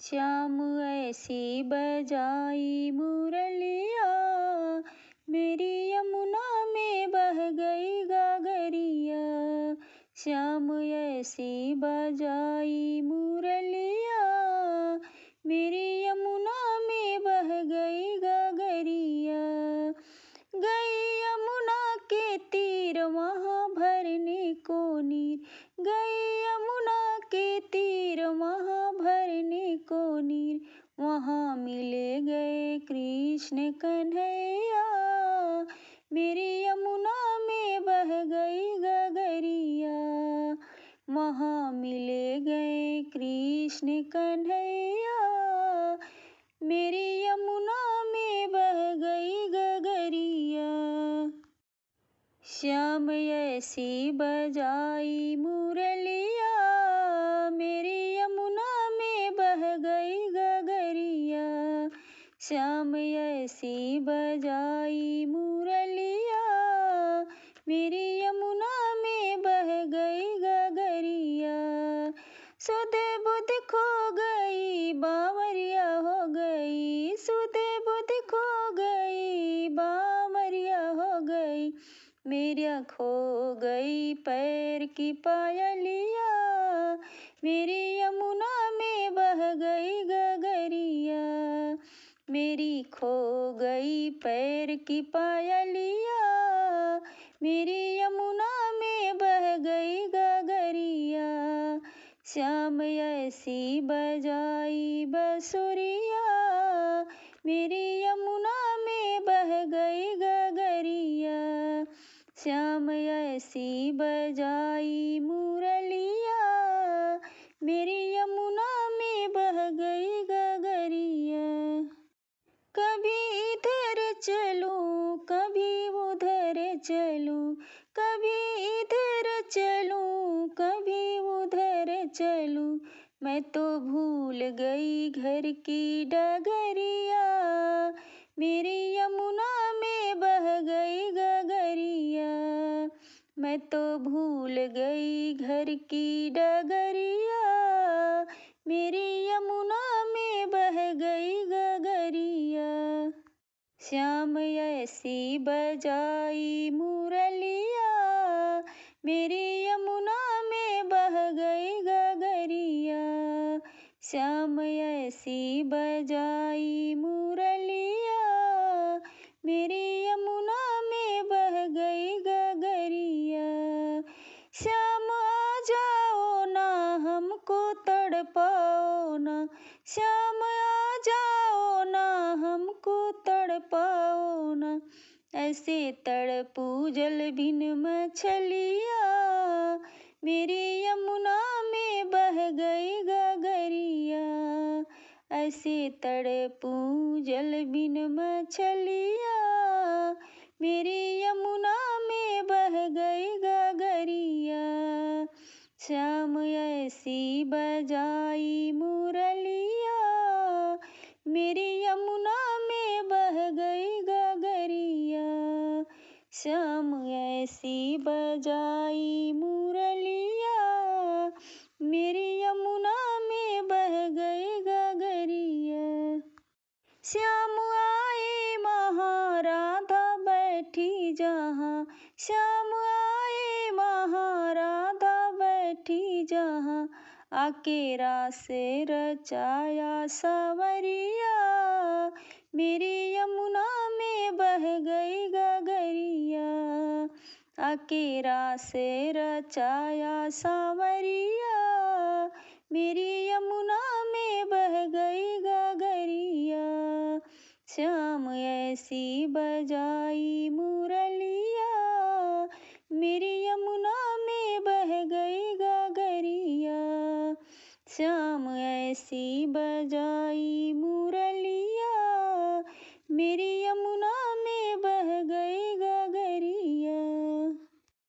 श्याम ऐसी बजाई मुरलिया, मेरी यमुना में बह गई गगरिया। श्याम ऐसी बजाई मुरलिया, मेरी यमुना में बह गई गगरिया। गई यमुना के तीर वहाँ भरने को नीर, गई यमुना के तीर वहाँ भरने को नीर। वहाँ मिले गए कृष्ण कन्हैया, मेरी यमुना में बह गई गगरिया। वहाँ मिले गए कृष्ण कन्हैया, मेरी यमुना में बह गई गगरिया। श्याम ऐसी बजाई मुरलिया, मेरी यमुना में बह गई गगरिया। श्याम ऐसी बजाई मुरलिया, मेरी यमुना में बह गई गगरिया। सुध बुध खो गई बावरिया हो गई, सुध बुध खो गई बावरिया हो गई। मेरा खो गई पैर की पायलिया, मेरी यमुना में बह गई गगरिया। मेरी खो गई पैर की पायलिया, मेरी यमुना में बह गई गगरिया। श्याम ऐसी बजाई बसुरिया, मेरी यमुना में बह गई गगरिया। श्याम ऐसी बजाई मुरलिया, मेरी यमुना में बह गई गगरिया। कभी इधर चलूं कभी उधर चलूं, कभी इधर चलूं कभी उधर चलूं। मैं तो भूल गई घर की डगरिया, मेरी यमुना में बह गई गगरिया। मैं तो भूल गई घर की डगरिया, मेरी यमुना में बह गई गगरिया। श्याम ऐसी बजाई मुरलिया, मेरी यमुना में बह गई गगरिया। श्याम ऐसी बजाई मुरलिया, मेरी यमुना में बह गई गगरिया। श्याम आ जाओ ना हमको तड़पाओ ना, श्याम आ जाओ ना हमको तड़पाओ ना। ऐसे तड़पू जल बिन मछलिया, मेरी यमुना में बह गई गगरिया। ऐसे तड़पू जल बिन मछलिया, मेरी यमुना में बह गई गगरिया। श्याम ऐसी बजाई मुरलिया, मेरी यमुना में बह गई गगरिया। श्याम ऐसी बजाई मुरलिया, मेरी यमुना में बह गई गगरिया। श्याम आए महाराधा बैठी जहाँ, श्याम आए महाराधा बैठी जहाँ। आके रास रचाया सवरिया, मेरी यमुना में बह गई गगरिया। आके रास रचाया सवरिया, मेरी यमुना में बह गई गगरिया। श्याम ऐसी बजाई मुरलिया, मेरी यमुना में बह गई गगरिया। श्याम ऐसी बजाई मुरलिया, मेरी यमुना